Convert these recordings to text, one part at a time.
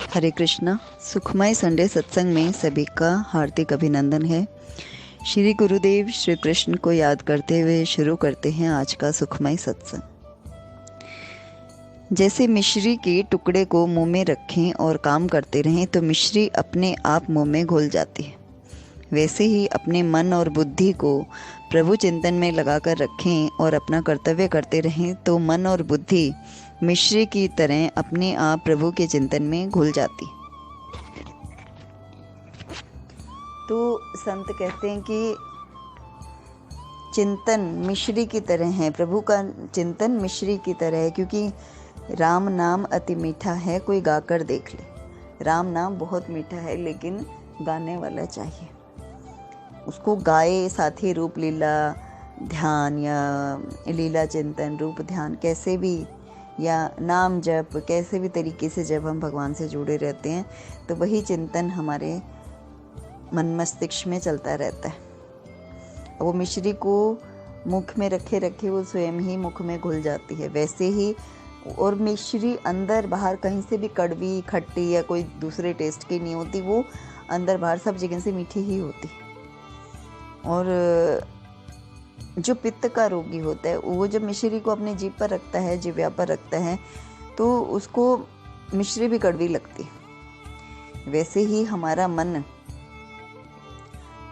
हरे कृष्णा। सुखमय संडे सत्संग में सभी का हार्दिक अभिनंदन है। श्री गुरुदेव श्री कृष्ण को याद करते हुए शुरू करते हैं आज का सुखमय सत्संग। जैसे मिश्री के टुकड़े को मुंह में रखें और काम करते रहें तो मिश्री अपने आप मुंह में घुल जाती है, वैसे ही अपने मन और बुद्धि को प्रभु चिंतन में लगाकर रखें और अपना कर्तव्य करते रहें तो मन और बुद्धि मिश्री की तरह अपने आप प्रभु के चिंतन में घुल जाती। तो संत कहते हैं कि चिंतन मिश्री की तरह है, प्रभु का चिंतन मिश्री की तरह है, क्योंकि राम नाम अति मीठा है, कोई गाकर देख ले। राम नाम बहुत मीठा है लेकिन गाने वाला चाहिए, उसको गाए। साथ ही रूप लीला ध्यान या लीला चिंतन, रूप ध्यान कैसे भी, या नाम जप कैसे भी तरीके से जब हम भगवान से जुड़े रहते हैं तो वही चिंतन हमारे मन मस्तिष्क में चलता रहता है। वो मिश्री को मुख में रखे रखे वो स्वयं ही मुख में घुल जाती है, वैसे ही। और मिश्री अंदर बाहर कहीं से भी कड़वी खट्टी या कोई दूसरे टेस्ट की नहीं होती, वो अंदर बाहर सब जगह से मीठी ही होती। और जो पित्त का रोगी होता है वो जब मिश्री को अपने जीभ पर रखता है, जिह्वा पर रखता है, तो उसको मिश्री भी कड़वी लगती है। वैसे ही हमारा मन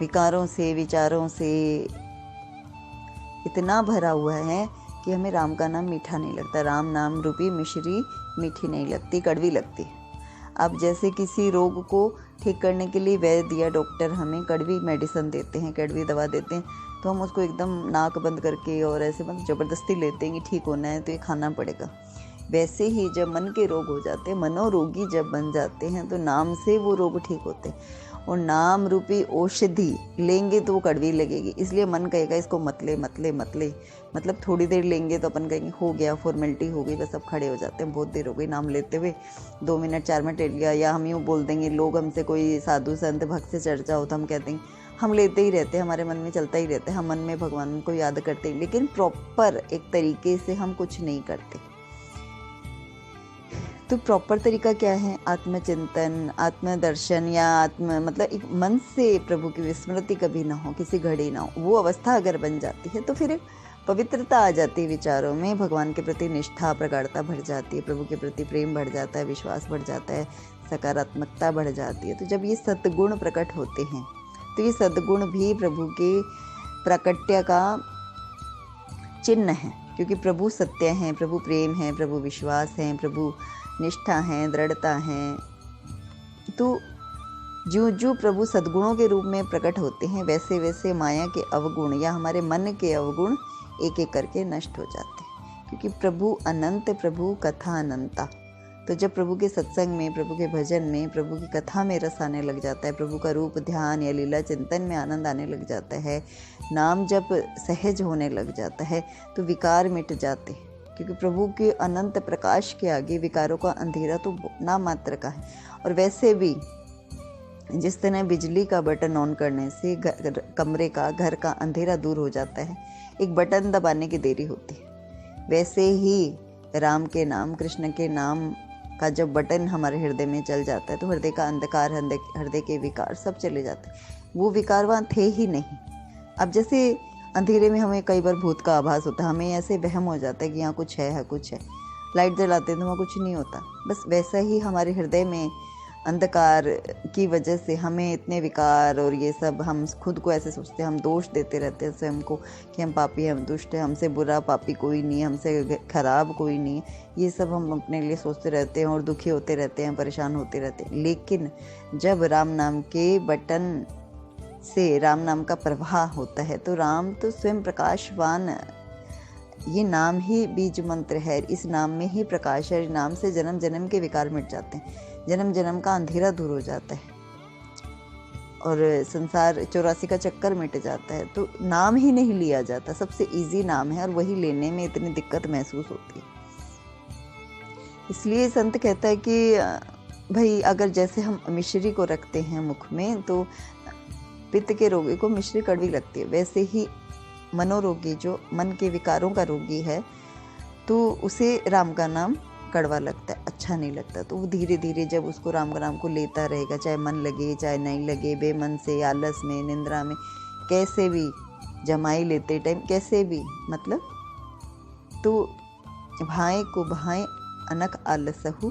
विकारों से, विचारों से इतना भरा हुआ है कि हमें राम का नाम मीठा नहीं लगता। राम नाम रूपी मिश्री मीठी नहीं लगती, कड़वी लगती। अब जैसे किसी रोग को ठीक करने के लिए वैद्य या डॉक्टर हमें कड़वी मेडिसिन देते हैं, कड़वी दवा देते हैं, तो हम उसको एकदम नाक बंद करके और ऐसे मतलब ज़बरदस्ती लेते हैं कि ठीक होना है तो ये खाना पड़ेगा। वैसे ही जब मन के रोग हो जाते हैं, मनोरोगी जब बन जाते हैं, तो नाम से वो रोग ठीक होते हैं। और नाम रूपी औषधि लेंगे तो वो कड़वी लगेगी, इसलिए मन कहेगा इसको मतले मतले मतले, मतलब थोड़ी देर लेंगे तो अपन कहेंगे हो गया, फॉर्मेलिटी हो गई, बस अब खड़े हो जाते हैं, बहुत देर हो गई नाम लेते हुए, 2 मिनट 4 मिनट ले लिया। या हम यूँ बोल देंगे, लोग हमसे कोई साधु संत भक्त से चर्चा हो तो हम कहते हैं हम लेते ही रहते हैं, हमारे मन में चलता ही रहता है, हम मन में भगवान को याद करते हैं, लेकिन प्रॉपर एक तरीके से हम कुछ नहीं करते। तो प्रॉपर तरीका क्या है? आत्मचिंतन, आत्मदर्शन, या मतलब एक मन से प्रभु की विस्मृति कभी ना हो, किसी घड़ी ना हो। वो अवस्था अगर बन जाती है तो फिर एक पवित्रता आ जाती है विचारों में, भगवान के प्रति निष्ठा प्रगाढ़ता बढ़ जाती है, प्रभु के प्रति प्रेम बढ़ जाता है, विश्वास बढ़ जाता है, सकारात्मकता बढ़ जाती है। तो जब ये सद्गुण प्रकट होते हैं तो ये सद्गुण भी प्रभु के प्राकट्य का चिन्ह है, क्योंकि प्रभु सत्य हैं, प्रभु प्रेम है, प्रभु विश्वास है, प्रभु निष्ठा है, दृढ़ता है। तो जो जो प्रभु सद्गुणों के रूप में प्रकट होते हैं, वैसे वैसे माया के अवगुण या हमारे मन के अवगुण एक एक करके नष्ट हो जाते हैं, क्योंकि प्रभु अनंत, प्रभु कथा अनंता। तो जब प्रभु के सत्संग में, प्रभु के भजन में, प्रभु की कथा में रस आने लग जाता है, प्रभु का रूप ध्यान या लीला चिंतन में आनंद आने लग जाता है, नाम जब सहज होने लग जाता है, तो विकार मिट जाते हैं, क्योंकि प्रभु के अनंत प्रकाश के आगे विकारों का अंधेरा तो ना मात्र का है। और वैसे भी जिस तरह बिजली का बटन ऑन करने से कमरे का, घर का अंधेरा दूर हो जाता है, एक बटन दबाने की देरी होती है, वैसे ही राम के नाम, कृष्ण के नाम का जब बटन हमारे हृदय में चल जाता है तो हृदय का अंधकार, हृदय के विकार सब चले जाते हैं। वो विकार वहाँ थे ही नहीं। अब जैसे अंधेरे में हमें कई बार भूत का आभास होता है, हमें ऐसे वहम हो जाता है कि यहाँ कुछ है कुछ है, लाइट जलाते हैं तो वहाँ कुछ नहीं होता। बस वैसा ही हमारे हृदय में अंधकार की वजह से हमें इतने विकार और ये सब, हम खुद को ऐसे सोचते हैं, हम दोष देते रहते हैं स्वयं को कि हम पापी हैं, हम दुष्ट हैं, हमसे बुरा पापी कोई नहीं है, हमसे खराब कोई नहीं है। ये सब हम अपने लिए सोचते रहते हैं और दुखी होते रहते हैं, परेशान होते रहते हैं। लेकिन जब राम नाम के बटन से राम नाम का प्रवाह होता है तो राम तो स्वयं प्रकाशवान, ये नाम ही बीज मंत्र है, इस नाम में ही प्रकाश है। नाम से जन्म जन्म के विकार मिट जाते हैं, जन्म जन्म का अंधेरा दूर हो जाता है और संसार 84 का चक्कर मिट जाता है। तो नाम ही नहीं लिया जाता, सबसे इजी नाम है और वही लेने में इतनी दिक्कत महसूस होती है। इसलिए संत कहता है कि भाई अगर जैसे हम मिश्री को रखते हैं मुख में तो पित्त के रोगी को मिश्री कड़वी लगती है, वैसे ही मनोरोगी जो मन के विकारों का रोगी है तो उसे राम का नाम कड़वा लगता है, अच्छा नहीं लगता। तो वो धीरे धीरे जब उसको राम राम को लेता रहेगा, चाहे मन लगे चाहे नहीं लगे, बेमन से, आलस में, निंद्रा में, कैसे भी, जमाई लेते टाइम कैसे भी, मतलब तो भाए को भाए अनक आलसहु,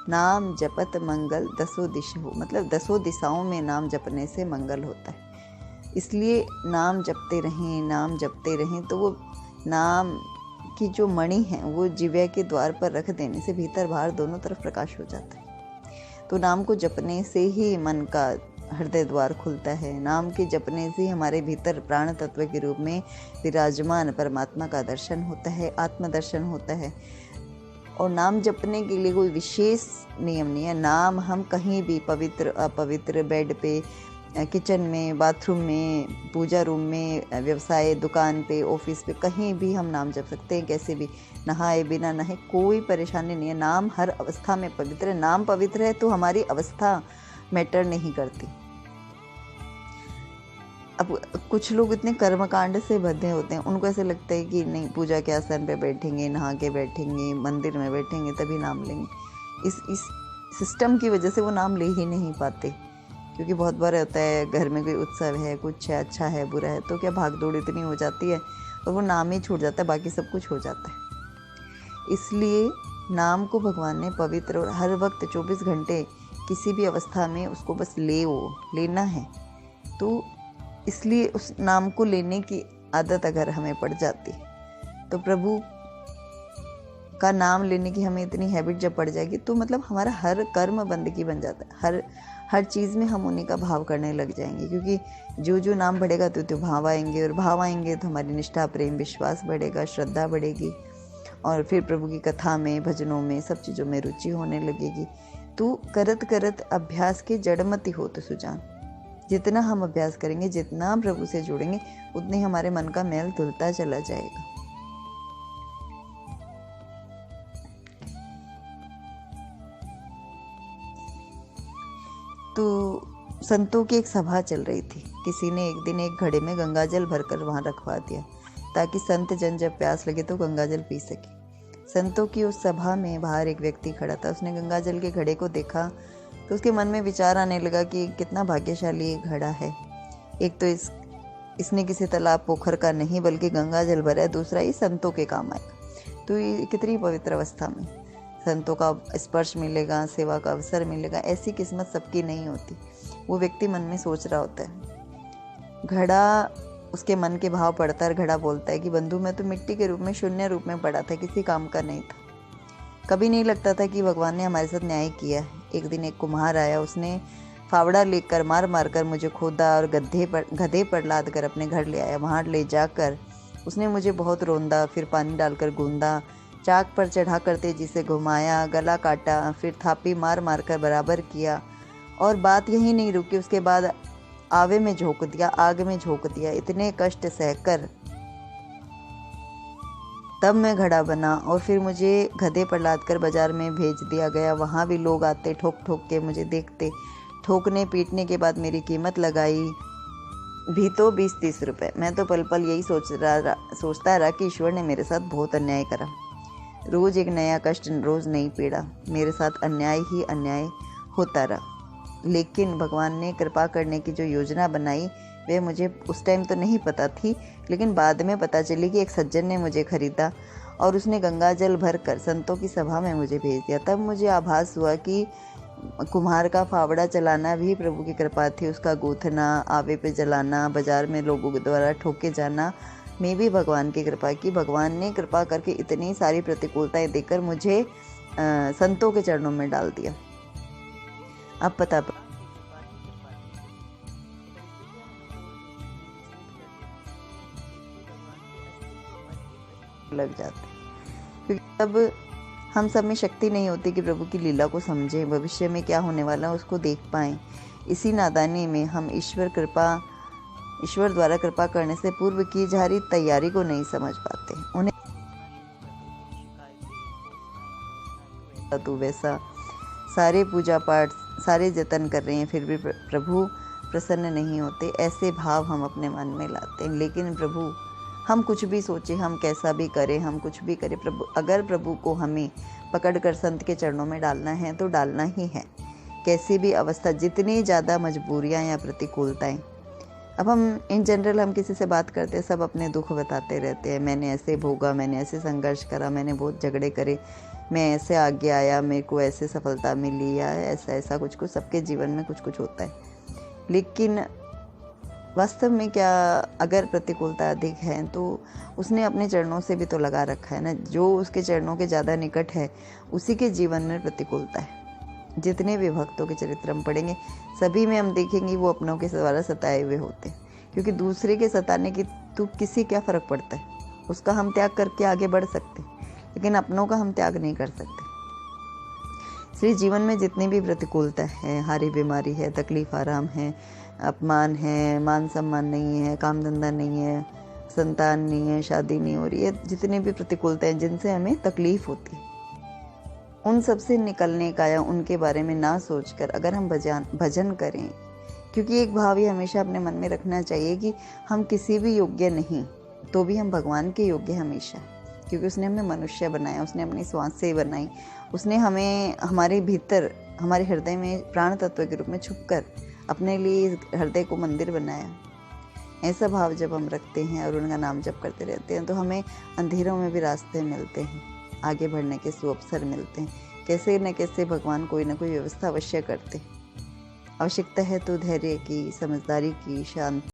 नाम जपत मंगल दसों दिशहु, मतलब दसों दिशाओं में नाम जपने से मंगल होता है। इसलिए नाम जपते रहें, नाम जपते रहें। तो वो नाम की जो मणि है वो जिव्या के द्वार पर रख देने से भीतर बाहर दोनों तरफ प्रकाश हो जाता है। तो नाम को जपने से ही मन का हृदय द्वार खुलता है। नाम के जपने से हमारे भीतर प्राण तत्व के रूप में विराजमान परमात्मा का दर्शन होता है, आत्मदर्शन होता है। और नाम जपने के लिए कोई विशेष नियम नहीं है। नाम हम कहीं भी, पवित्र अपवित्र, बेड पे, किचन में, बाथरूम में, पूजा रूम में, व्यवसाय, दुकान पे, ऑफिस पे, कहीं भी हम नाम जप सकते हैं, कैसे भी, नहाए बिना नहाए, कोई परेशानी नहीं है। नाम हर अवस्था में पवित्र है। नाम पवित्र है तो हमारी अवस्था मैटर नहीं करती। अब कुछ लोग इतने कर्मकांड से बंधे होते हैं, उनको ऐसे लगता है कि नहीं, पूजा के आसन पे बैठेंगे, नहा के बैठेंगे, मंदिर में बैठेंगे तभी नाम लेंगे। इस सिस्टम की वजह से वो नाम ले ही नहीं पाते। क्योंकि बहुत बार होता है घर में कोई उत्सव है, कुछ है, अच्छा है, बुरा है, तो क्या भागदौड़ इतनी हो जाती है और वो नाम ही छूट जाता है, बाकी सब कुछ हो जाता है। इसलिए नाम को भगवान ने पवित्र और हर वक्त 24 घंटे किसी भी अवस्था में उसको बस लेना है। तो इसलिए उस नाम को लेने की आदत अगर हमें पड़ जाती तो प्रभु का नाम लेने की हमें इतनी हैबिट जब पड़ जाएगी तो मतलब हमारा हर कर्म बंदगी बन जाता है। हर चीज़ में हम उन्हीं का भाव करने लग जाएंगे, क्योंकि जो भाव बढ़ेगा तो भाव आएंगे, और भाव आएंगे तो हमारी निष्ठा, प्रेम, विश्वास बढ़ेगा, श्रद्धा बढ़ेगी, और फिर प्रभु की कथा में, भजनों में, सब चीज़ों में रुचि होने लगेगी। तो करत करत अभ्यास के जड़मति हो तो सुजान। जितना हम अभ्यास करेंगे, जितना प्रभु से जुड़ेंगे, उतने हमारे मन का मैल धुलता चला जाएगा। तो संतों की एक सभा चल रही थी। किसी ने एक दिन एक घड़े में गंगाजल भरकर वहां रखवा दिया ताकि संत जन जब प्यास लगे तो गंगाजल पी सके। संतों की उस सभा में बाहर एक व्यक्ति खड़ा था। उसने गंगाजल के घड़े को देखा तो उसके मन में विचार आने लगा कि कितना भाग्यशाली ये घड़ा है। एक तो इसने किसी तालाब पोखर का नहीं बल्कि गंगाजल भरा है, दूसरा ये संतों के काम आएगा। तो ये कितनी पवित्र अवस्था में संतों का स्पर्श मिलेगा, सेवा का अवसर मिलेगा। ऐसी किस्मत सबकी नहीं होती। वो व्यक्ति मन में सोच रहा होता है। घड़ा, उसके मन के भाव पड़ता है। घड़ा बोलता है कि बंधु, मैं तो मिट्टी के रूप में, शून्य रूप में पड़ा था, किसी काम का नहीं था। कभी नहीं लगता था कि भगवान ने हमारे साथ न्याय किया है। एक दिन एक कुम्हार आया, उसने फावड़ा लेकर मार मार कर मुझे खोदा और गधे पर लाद कर अपने घर ले आया। वहाँ ले जाकर उसने मुझे बहुत रोंदा, फिर पानी डालकर गूंदा, चाक पर चढ़ा कर तेजी से घुमाया, गला काटा, फिर थापी मार मार कर बराबर किया। और बात यही नहीं रुकी, उसके बाद आवे में झोंक दिया, आग में झोंक दिया। इतने कष्ट सहकर तब मैं घड़ा बना, और फिर मुझे गधे पर लाद कर बाजार में भेज दिया गया। वहाँ भी लोग आते, ठोक ठोक के मुझे देखते। ठोकने पीटने के बाद मेरी कीमत लगाई भी तो 20-30 रुपए। मैं तो पल पल यही सोचता रहा कि ईश्वर ने मेरे साथ बहुत अन्याय करा। रोज एक नया कष्ट, रोज नई पीड़ा, मेरे साथ अन्याय ही अन्याय होता रहा। लेकिन भगवान ने कृपा करने की जो योजना बनाई वे मुझे उस टाइम तो नहीं पता थी, लेकिन बाद में पता चली कि एक सज्जन ने मुझे खरीदा और उसने गंगा जल भर कर संतों की सभा में मुझे भेज दिया। तब मुझे आभास हुआ कि कुम्हार का फावड़ा चलाना भी प्रभु की कृपा थी। उसका गूंथना, आवे पे जलाना, बाजार में लोगों के द्वारा ठोके जाना में भी भगवान की कृपा की। भगवान ने कृपा करके इतनी सारी प्रतिकूलताएं देकर मुझे संतों के चरणों में डाल दिया। अब पता लग जाते, क्योंकि तब हम सब में शक्ति नहीं होती कि प्रभु की लीला को समझें, भविष्य में क्या होने वाला है उसको देख पाएं। इसी नादानी में हम ईश्वर द्वारा कृपा करने से पूर्व की जा रही तैयारी को नहीं समझ पाते। उन्हें तो वैसा सारे पूजा पाठ, सारे जतन कर रहे हैं, फिर भी प्रभु प्रसन्न नहीं होते। ऐसे भाव हम अपने मन में लाते हैं। लेकिन प्रभु, हम कुछ भी सोचें, हम कैसा भी करें, हम कुछ भी करें, प्रभु अगर प्रभु को हमें पकड़कर संत के चरणों में डालना है तो डालना ही है। कैसी भी अवस्था, जितनी ज़्यादा मजबूरियाँ या प्रतिकूलताएं, अब हम इन जनरल हम किसी से बात करते हैं, सब अपने दुख बताते रहते हैं। मैंने ऐसे भोगा, मैंने ऐसे संघर्ष करा, मैंने बहुत झगड़े करे, मैं ऐसे आगे आया, मेरे को ऐसे सफलता मिली, या ऐसा ऐसा कुछ कुछ सबके जीवन में कुछ कुछ होता है। लेकिन वास्तव में क्या, अगर प्रतिकूलता अधिक है तो उसने अपने चरणों से भी तो लगा रखा है ना। जो उसके चरणों के ज़्यादा निकट है उसी के जीवन में प्रतिकूलता है। जितने भी भक्तों के चरित्र हम पढ़ेंगे सभी में हम देखेंगे वो अपनों के द्वारा सताए हुए होते हैं, क्योंकि दूसरे के सताने की तो किसी क्या फ़र्क पड़ता है, उसका हम त्याग करके आगे बढ़ सकते, लेकिन अपनों का हम त्याग नहीं कर सकते। इसलिए जीवन में जितनी भी प्रतिकूलता है, हारी बीमारी है, तकलीफ आराम है, अपमान है, मान सम्मान नहीं है, काम धंधा नहीं है, संतान नहीं है, शादी नहीं हो रही है, जितनी भी प्रतिकूलताएं जिनसे हमें तकलीफ होती है, उन सब से निकलने का या उनके बारे में ना सोचकर अगर हम भजन करें, क्योंकि एक भाव ये हमेशा अपने मन में रखना चाहिए कि हम किसी भी योग्य नहीं तो भी हम भगवान के योग्य हमेशा, क्योंकि उसने हमें मनुष्य बनाया, उसने अपनी श्वास से बनाई, उसने हमें हमारे भीतर हमारे हृदय में प्राण तत्व के रूप में छुपकर अपने लिए हृदय को मंदिर बनाया। ऐसा भाव जब हम रखते हैं और उनका नाम जप करते रहते हैं तो हमें अंधेरों में भी रास्ते मिलते हैं, आगे बढ़ने के सुअवसर मिलते हैं। कैसे न कैसे भगवान कोई ना कोई व्यवस्था अवश्य करते हैं। आवश्यकता है तो धैर्य की, समझदारी की, शांति